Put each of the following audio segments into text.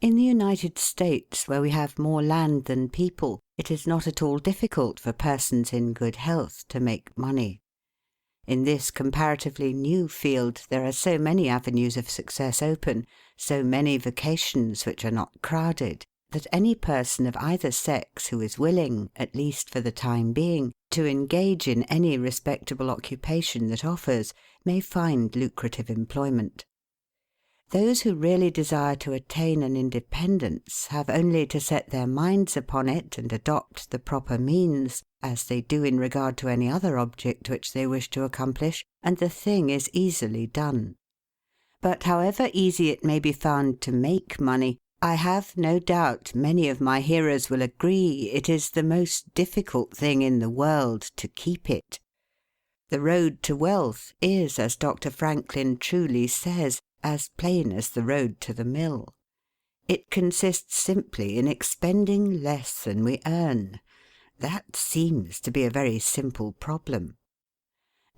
In the United States, where we have more land than people, it is not at all difficult for persons in good health to make money. In this comparatively new field, there are so many avenues of success open, so many vocations which are not crowded, that any person of either sex who is willing, at least for the time being, to engage in any respectable occupation that offers, may find lucrative employment. Those who really desire to attain an independence have only to set their minds upon it and adopt the proper means, as they do in regard to any other object which they wish to accomplish, and the thing is easily done. But however easy it may be found to make money, I have no doubt many of my hearers will agree it is the most difficult thing in the world to keep it. The road to wealth is, as Dr. Franklin truly says, as plain as the road to the mill. It consists simply in expending less than we earn. That seems to be a very simple problem.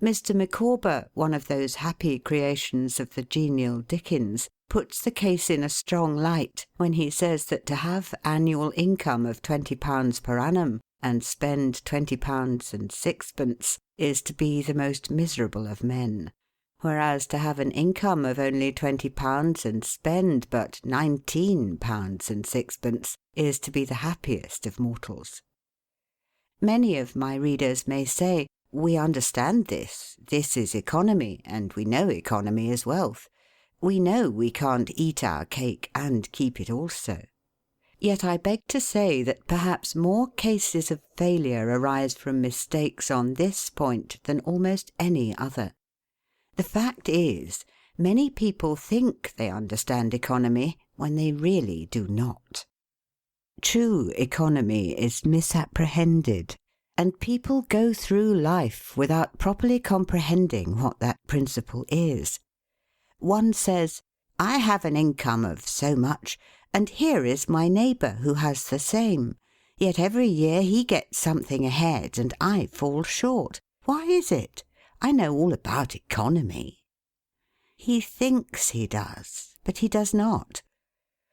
Mr. Micawber, one of those happy creations of the genial Dickens, puts the case in a strong light when he says that to have annual income of £20 per annum and spend £20 6d is to be the most miserable of men, whereas to have an income of only £20 and spend but £19 6d is to be the happiest of mortals. Many of my readers may say, "We understand this. This is economy, and we know economy is wealth. We know we can't eat our cake and keep it also." Yet I beg to say that perhaps more cases of failure arise from mistakes on this point than almost any other. The fact is, many people think they understand economy when they really do not. True economy is misapprehended, and people go through life without properly comprehending what that principle is. One says, "I have an income of so much, and here is my neighbour who has the same. Yet every year he gets something ahead and I fall short. Why is it? I know all about economy." He thinks he does, but he does not.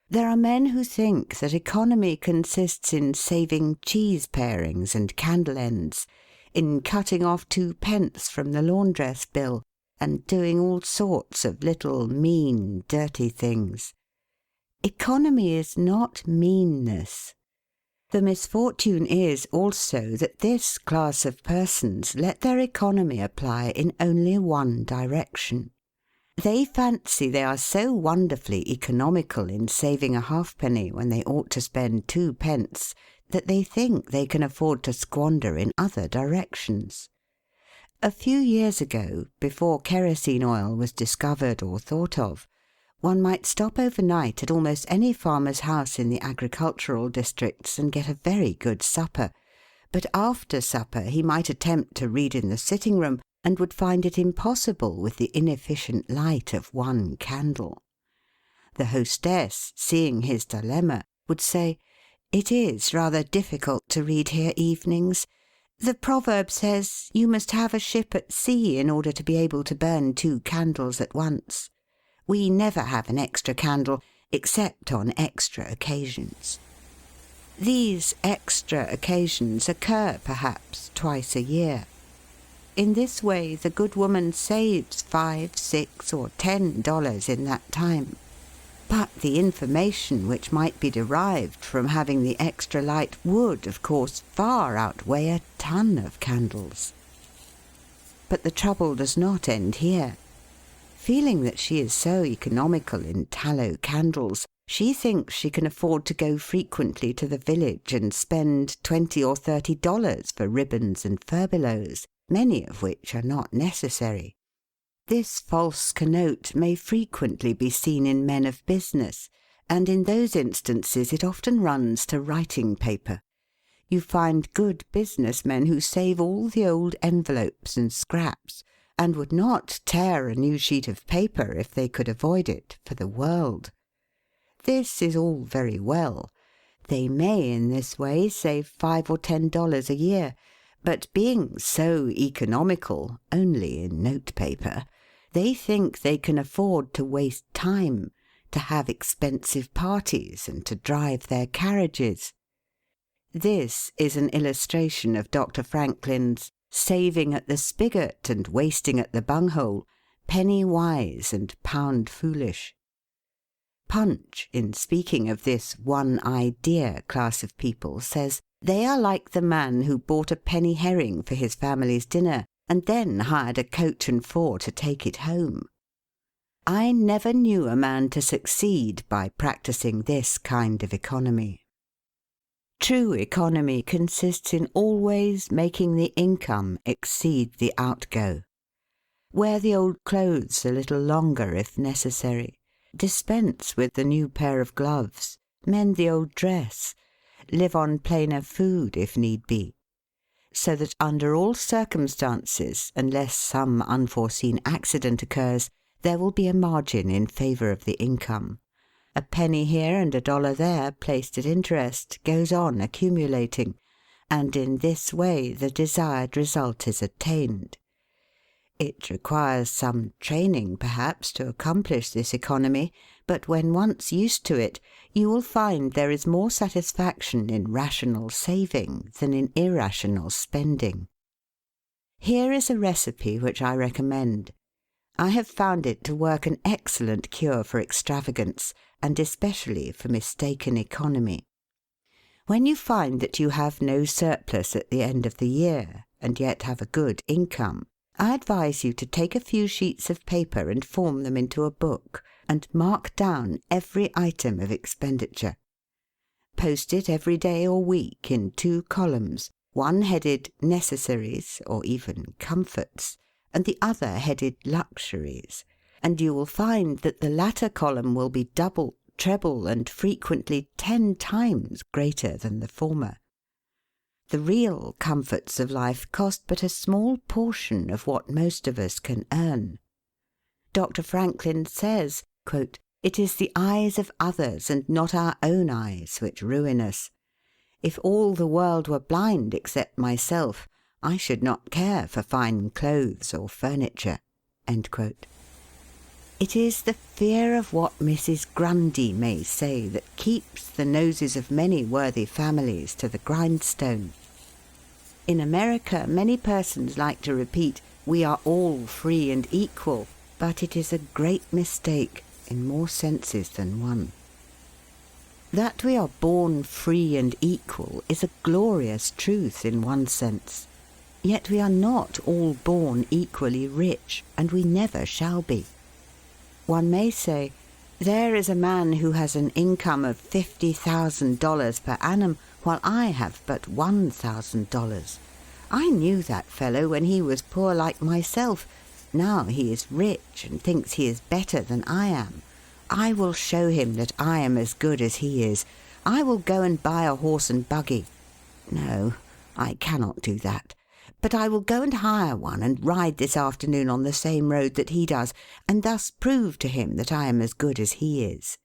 There are men who think that economy consists in saving cheese parings and candle ends, in cutting off 2d from the laundress bill, and doing all sorts of little mean, dirty things. Economy is not meanness. The misfortune is also that this class of persons let their economy apply in only one direction. They fancy they are so wonderfully economical in saving a halfpenny when they ought to spend 2d that they think they can afford to squander in other directions. A few years ago, before kerosene oil was discovered or thought of, one might stop overnight at almost any farmer's house in the agricultural districts and get a very good supper, but after supper he might attempt to read in the sitting-room and would find it impossible with the inefficient light of one candle. The hostess, seeing his dilemma, would say, "It is rather difficult to read here evenings. The proverb says you must have a ship at sea in order to be able to burn 2 candles at once. We never have an extra candle except on extra occasions." These extra occasions occur perhaps twice a year. In this way the good woman saves $5, $6, or $10 in that time. But the information which might be derived from having the extra light would, of course, far outweigh a ton of candles. But the trouble does not end here. Feeling that she is so economical in tallow candles, she thinks she can afford to go frequently to the village and spend $20 or $30 for ribbons and furbelows, many of which are not necessary. This false connote may frequently be seen in men of business, and in those instances it often runs to writing paper. You find good business men who save all the old envelopes and scraps, and would not tear a new sheet of paper if they could avoid it for the world. This is all very well. They may in this way save $5 or $10 a year, but being so economical, only in note paper, they think they can afford to waste time, to have expensive parties and to drive their carriages. This is an illustration of Dr. Franklin's saving at the spigot and wasting at the bunghole, penny wise and pound foolish. Punch, in speaking of this one-idea class of people, says, "They are like the man who bought a penny herring for his family's dinner and then hired a coach and four to take it home." I never knew a man to succeed by practising this kind of economy. True economy consists in always making the income exceed the outgo. Wear the old clothes a little longer if necessary. Dispense with the new pair of gloves. Mend the old dress. Live on plainer food if need be. So that under all circumstances, unless some unforeseen accident occurs, there will be a margin in favour of the income. A penny here and a dollar there, placed at interest, goes on accumulating, and in this way the desired result is attained. It requires some training, perhaps, to accomplish this economy, but when once used to it, you will find there is more satisfaction in rational saving than in irrational spending. Here is a recipe which I recommend. I have found it to work an excellent cure for extravagance, and especially for mistaken economy. When you find that you have no surplus at the end of the year, and yet have a good income, I advise you to take a few sheets of paper and form them into a book, and mark down every item of expenditure. Post it every day or week in 2 columns, one headed Necessaries or even Comforts, and the other headed Luxuries, and you will find that the latter column will be double, treble, and frequently 10 times greater than the former. The real comforts of life cost but a small portion of what most of us can earn. Dr. Franklin says, quote, "It is the eyes of others and not our own eyes which ruin us. If all the world were blind except myself, I should not care for fine clothes or furniture." End quote. It is the fear of what Mrs. Grundy may say that keeps the noses of many worthy families to the grindstone. In America, many persons like to repeat, "We are all free and equal," but it is a great mistake in more senses than one. That we are born free and equal is a glorious truth in one sense. Yet we are not all born equally rich, and we never shall be. One may say, "There is a man who has an income of $50,000 per annum, while I have but $1,000. I knew that fellow when he was poor like myself. Now he is rich and thinks he is better than I am. I will show him that I am as good as he is. I will go and buy a horse and buggy. No, I cannot do that. But I will go and hire one and ride this afternoon on the same road that he does, and thus prove to him that I am as good as he is."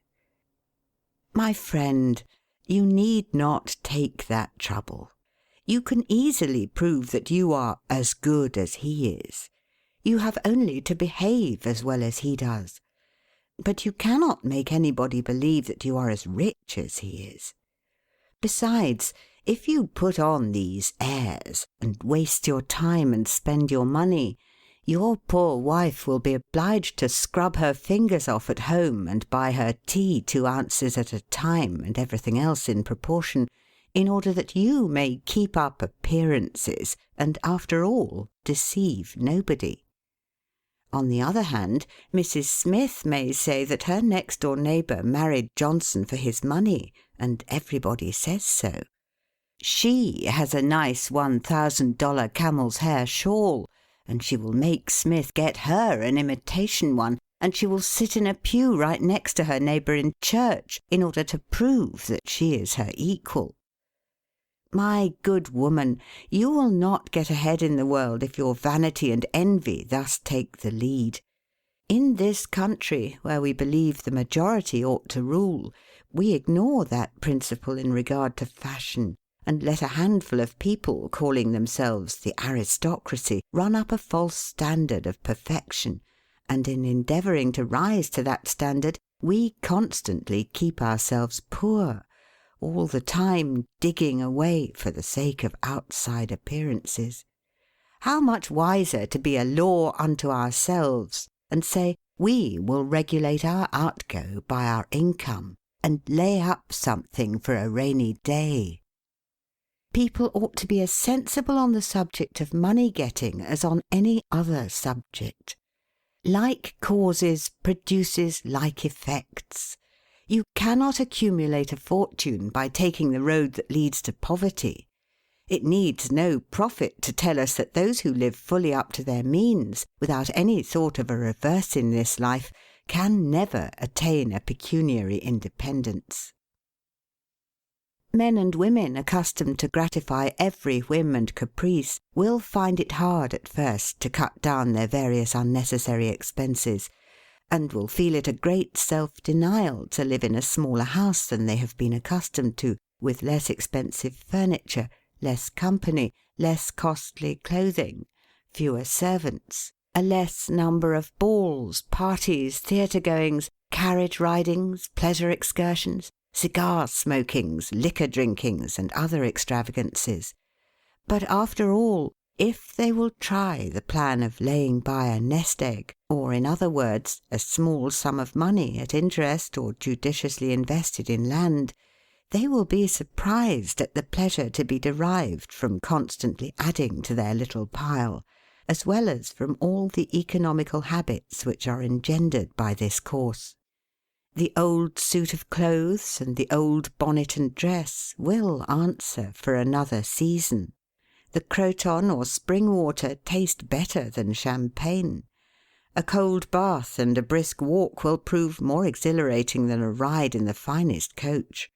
My friend, you need not take that trouble. You can easily prove that you are as good as he is. You have only to behave as well as he does. But you cannot make anybody believe that you are as rich as he is. Besides, if you put on these airs, and waste your time and spend your money, your poor wife will be obliged to scrub her fingers off at home and buy her tea 2 ounces at a time and everything else in proportion, in order that you may keep up appearances and, after all, deceive nobody. On the other hand, Mrs. Smith may say that her next-door neighbour married Johnson for his money, and everybody says so. She has a nice $1,000 camel's hair shawl, and she will make Smith get her an imitation one, and she will sit in a pew right next to her neighbour in church in order to prove that she is her equal. My good woman, you will not get ahead in the world if your vanity and envy thus take the lead. In this country, where we believe the majority ought to rule, we ignore that principle in regard to fashion, and let a handful of people, calling themselves the aristocracy, run up a false standard of perfection, and in endeavouring to rise to that standard, we constantly keep ourselves poor, all the time digging away for the sake of outside appearances. How much wiser to be a law unto ourselves and say, we will regulate our outgo by our income and lay up something for a rainy day. People ought to be as sensible on the subject of money getting as on any other subject. Like causes produces like effects. You cannot accumulate a fortune by taking the road that leads to poverty. It needs no prophet to tell us that those who live fully up to their means, without any thought of a reverse in this life, can never attain a pecuniary independence. Men and women accustomed to gratify every whim and caprice will find it hard at first to cut down their various unnecessary expenses, and will feel it a great self-denial to live in a smaller house than they have been accustomed to, with less expensive furniture, less company, less costly clothing, fewer servants, a less number of balls, parties, theatre-goings, carriage-ridings, pleasure excursions, cigar-smokings, liquor-drinkings, and other extravagances. But after all, if they will try the plan of laying by a nest-egg, or in other words, a small sum of money at interest or judiciously invested in land, they will be surprised at the pleasure to be derived from constantly adding to their little pile, as well as from all the economical habits which are engendered by this course. The old suit of clothes and the old bonnet and dress will answer for another season. The Croton or spring water taste better than champagne. A cold bath and a brisk walk will prove more exhilarating than a ride in the finest coach.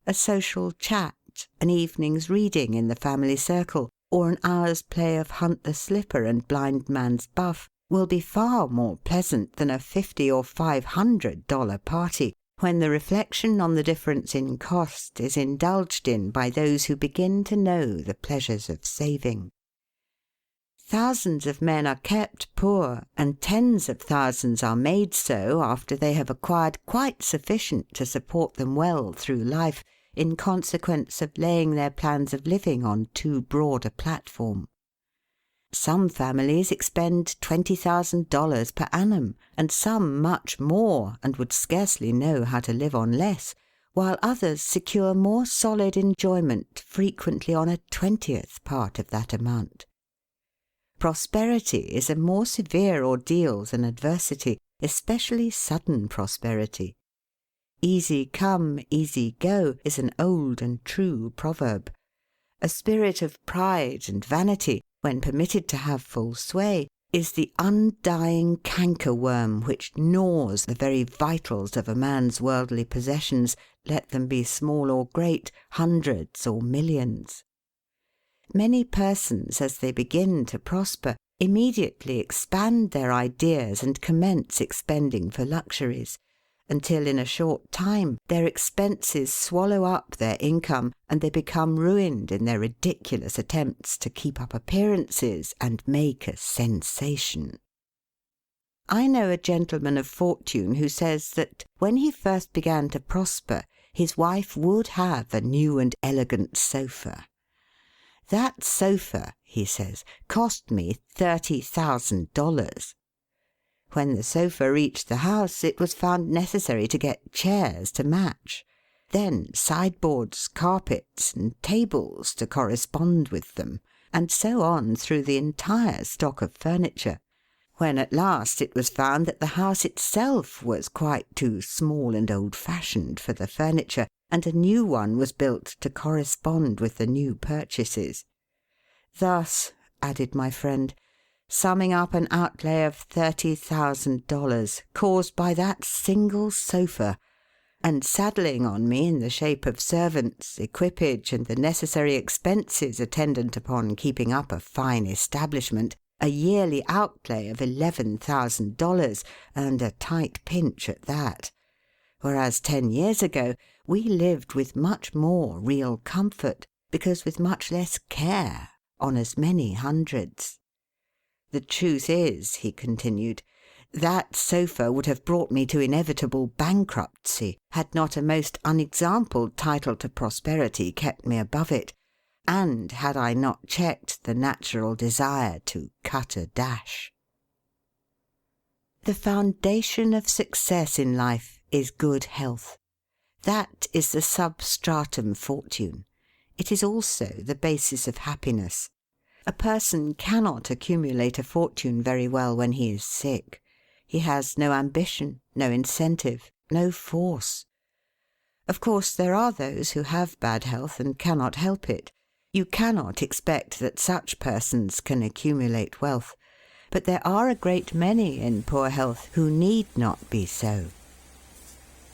A social chat, an evening's reading in the family circle, or an hour's play of hunt the slipper and blind man's buff will be far more pleasant than a $50 or $500 party, when the reflection on the difference in cost is indulged in by those who begin to know the pleasures of saving. Thousands of men are kept poor, and tens of thousands are made so after they have acquired quite sufficient to support them well through life, in consequence of laying their plans of living on too broad a platform. Some families expend $20,000 per annum, and some much more, and would scarcely know how to live on less, while others secure more solid enjoyment frequently on a 20th part of that amount. Prosperity is a more severe ordeal than adversity, especially sudden prosperity. Easy come, easy go is an old and true proverb. A spirit of pride and vanity, when permitted to have full sway, is the undying cankerworm which gnaws the very vitals of a man's worldly possessions, let them be small or great, hundreds or millions. Many persons, as they begin to prosper, immediately expand their ideas and commence expending for luxuries, until in a short time their expenses swallow up their income, and they become ruined in their ridiculous attempts to keep up appearances and make a sensation. I know a gentleman of fortune who says that, when he first began to prosper, his wife would have a new and elegant sofa. "That sofa," he says, "cost me $30,000. When the sofa reached the house, it was found necessary to get chairs to match, then sideboards, carpets, and tables to correspond with them, and so on through the entire stock of furniture, when at last it was found that the house itself was quite too small and old-fashioned for the furniture, and a new one was built to correspond with the new purchases. Thus," added my friend, "summing up an outlay of $30,000 caused by that single sofa, and saddling on me in the shape of servants, equipage, and the necessary expenses attendant upon keeping up a fine establishment, a yearly outlay of $11,000, and a tight pinch at that. Whereas 10 years ago we lived with much more real comfort, because with much less care, on as many hundreds. The truth is," he continued, That sofa would have brought me to inevitable bankruptcy had not a most unexampled title to prosperity kept me above it, and had I not checked the natural desire to cut a dash. The foundation of success in life is good health. That is the substratum fortune. It is also the basis of happiness. A person cannot accumulate a fortune very well when he is sick. He has no ambition, no incentive, no force. Of course, there are those who have bad health and cannot help it. You cannot expect that such persons can accumulate wealth. But there are a great many in poor health who need not be so.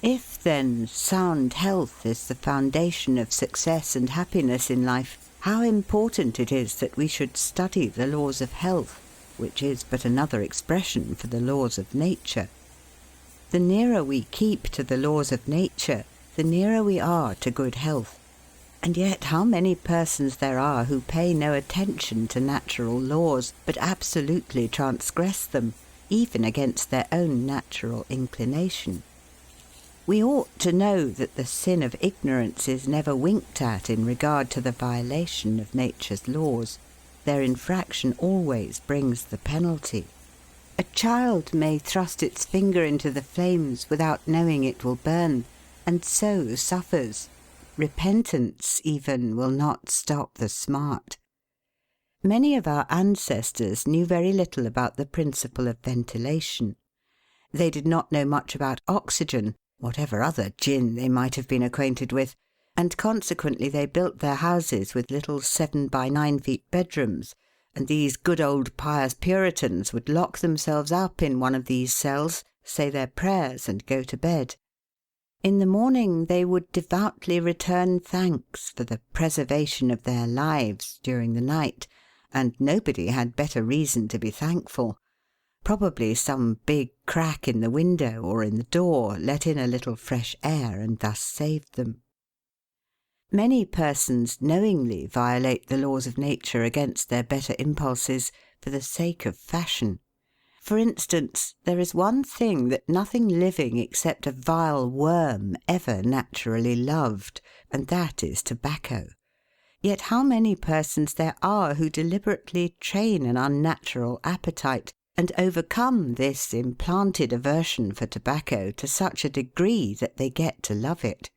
If, then, sound health is the foundation of success and happiness in life, how important it is that we should study the laws of health, which is but another expression for the laws of nature. The nearer we keep to the laws of nature, the nearer we are to good health. And yet how many persons there are who pay no attention to natural laws, but absolutely transgress them, even against their own natural inclination. We ought to know that the sin of ignorance is never winked at in regard to the violation of nature's laws. Their infraction always brings the penalty. A child may thrust its finger into the flames without knowing it will burn, and so suffers. Repentance, even, will not stop the smart. Many of our ancestors knew very little about the principle of ventilation. They did not know much about oxygen, whatever other gin they might have been acquainted with, and consequently they built their houses with little 7 by 9 feet bedrooms, and these good old pious Puritans would lock themselves up in one of these cells, say their prayers, and go to bed. In the morning they would devoutly return thanks for the preservation of their lives during the night, and nobody had better reason to be thankful. Probably some big crack in the window or in the door let in a little fresh air and thus saved them. Many persons knowingly violate the laws of nature against their better impulses for the sake of fashion. For instance, there is one thing that nothing living except a vile worm ever naturally loved, and that is tobacco. Yet how many persons there are who deliberately train an unnatural appetite, and overcome this implanted aversion for tobacco to such a degree that they get to love it.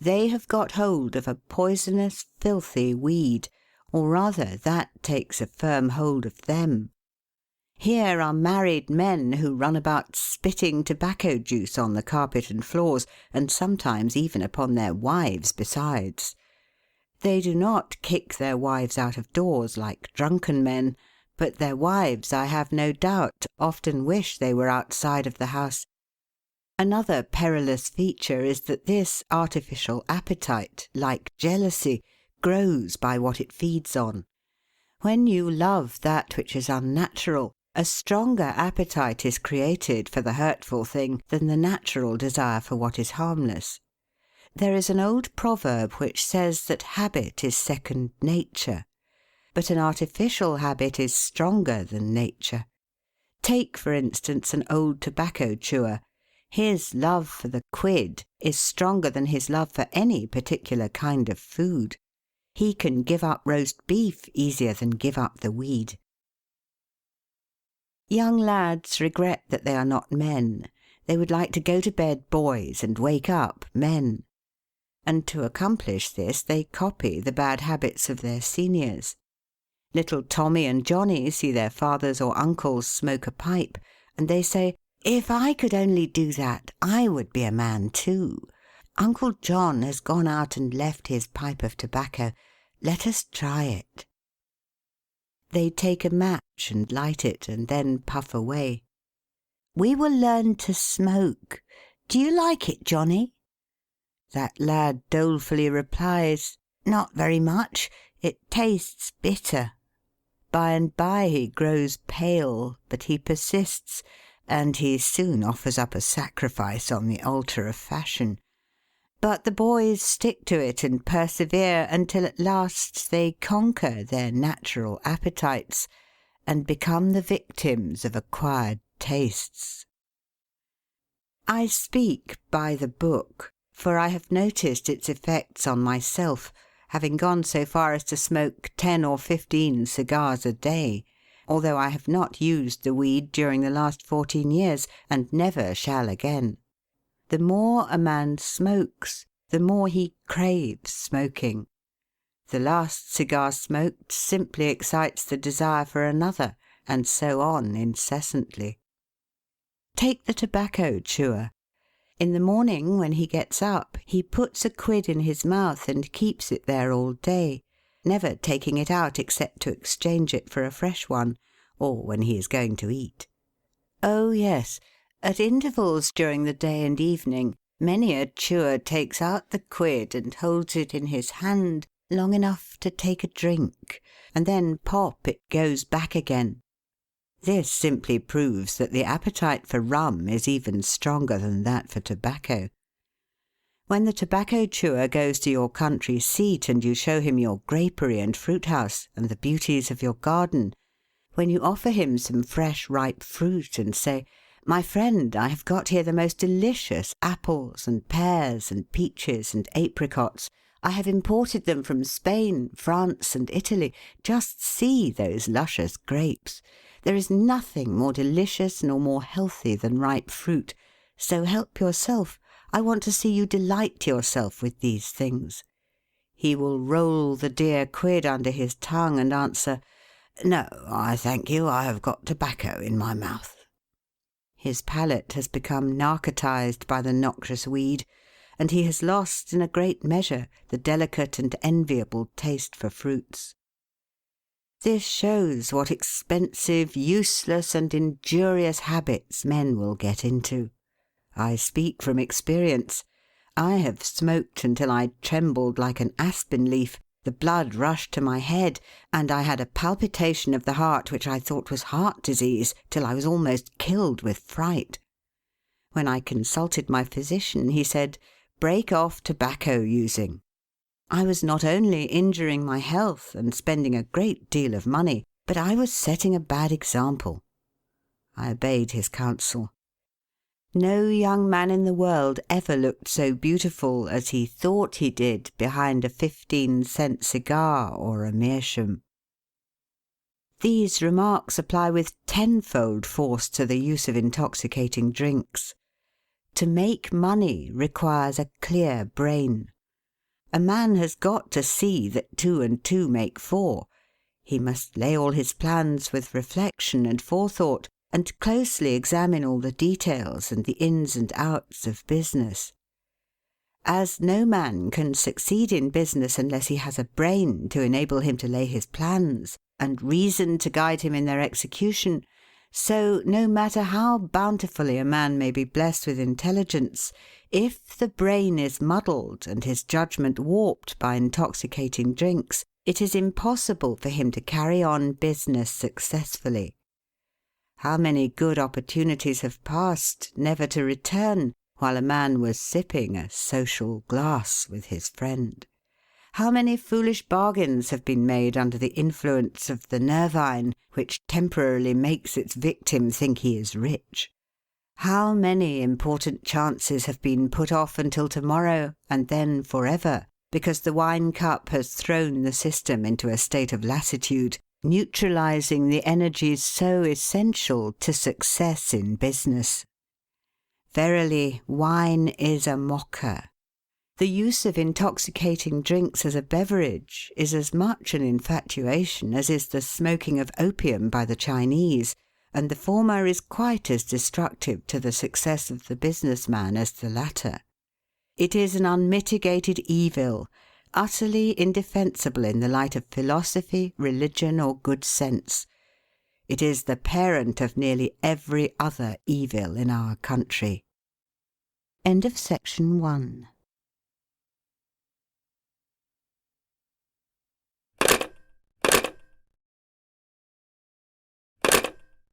They have got hold of a poisonous, filthy weed, or rather that takes a firm hold of them. Here are married men who run about spitting tobacco juice on the carpet and floors, and sometimes even upon their wives besides. They do not kick their wives out of doors like drunken men, but their wives, I have no doubt, often wish they were outside of the house. Another perilous feature is that this artificial appetite, like jealousy, grows by what it feeds on. When you love that which is unnatural, a stronger appetite is created for the hurtful thing than the natural desire for what is harmless. There is an old proverb which says that habit is second nature, but an artificial habit is stronger than nature. Take, for instance, an old tobacco chewer. His love for the quid is stronger than his love for any particular kind of food. He can give up roast beef easier than give up the weed. Young lads regret that they are not men. They would like to go to bed boys and wake up men. And to accomplish this they copy the bad habits of their seniors. Little Tommy and Johnny see their fathers or uncles smoke a pipe, and they say, "If I could only do that, I would be a man too. Uncle John has gone out and left his pipe of tobacco. Let us try it." They take a match and light it, and then puff away. "We will learn to smoke. Do you like it, Johnny?" That lad dolefully replies, "Not very much. It tastes bitter." By and by he grows pale, but he persists, and he soon offers up a sacrifice on the altar of fashion. But the boys stick to it and persevere until at last they conquer their natural appetites and become the victims of acquired tastes. I speak by the book, for I have noticed its effects on myself, having gone so far as to smoke 10 or 15 cigars a day, although I have not used the weed during the last 14 years, and never shall again. The more a man smokes, the more he craves smoking. The last cigar smoked simply excites the desire for another, and so on incessantly. Take the tobacco chewer. In the morning, when he gets up, he puts a quid in his mouth and keeps it there all day, never taking it out except to exchange it for a fresh one, or when he is going to eat. Oh yes, at intervals during the day and evening, many a chewer takes out the quid and holds it in his hand long enough to take a drink, and then pop it goes back again. This simply proves that the appetite for rum is even stronger than that for tobacco. When the tobacco chewer goes to your country seat and you show him your grapery and fruit house and the beauties of your garden, when you offer him some fresh ripe fruit and say, "My friend, I have got here the most delicious apples and pears and peaches and apricots. I have imported them from Spain, France, and Italy. Just see those luscious grapes. There is nothing more delicious nor more healthy than ripe fruit. So help yourself. I want to see you delight yourself with these things." He will roll the dear quid under his tongue and answer, "No, I thank you, I have got tobacco in my mouth." His palate has become narcotized by the noxious weed, and he has lost in a great measure the delicate and enviable taste for fruits. This shows what expensive, useless, and injurious habits men will get into. I speak from experience. I have smoked until I trembled like an aspen leaf, the blood rushed to my head, and I had a palpitation of the heart which I thought was heart disease, till I was almost killed with fright. When I consulted my physician, he said, "Break off tobacco using." I was not only injuring my health and spending a great deal of money, but I was setting a bad example. I obeyed his counsel. No young man in the world ever looked so beautiful as he thought he did behind a 15-cent cigar or a meerschaum. These remarks apply with tenfold force to the use of intoxicating drinks. To make money requires a clear brain. A man has got to see that 2 and 2 make 4. He must lay all his plans with reflection and forethought, and closely examine all the details and the ins and outs of business. As no man can succeed in business unless he has a brain to enable him to lay his plans, and reason to guide him in their execution, so no matter how bountifully a man may be blessed with intelligence, if the brain is muddled and his judgment warped by intoxicating drinks, it is impossible for him to carry on business successfully. How many good opportunities have passed, never to return, while a man was sipping a social glass with his friend? How many foolish bargains have been made under the influence of the nervine, which temporarily makes its victim think he is rich? How many important chances have been put off until tomorrow, and then for ever, because the wine cup has thrown the system into a state of lassitude, neutralizing the energies so essential to success in business? Verily, wine is a mocker. The use of intoxicating drinks as a beverage is as much an infatuation as is the smoking of opium by the Chinese, and the former is quite as destructive to the success of the business man as the latter. It is an unmitigated evil, utterly indefensible in the light of philosophy, religion, or good sense. It is the parent of nearly every other evil in our country. End of section 1.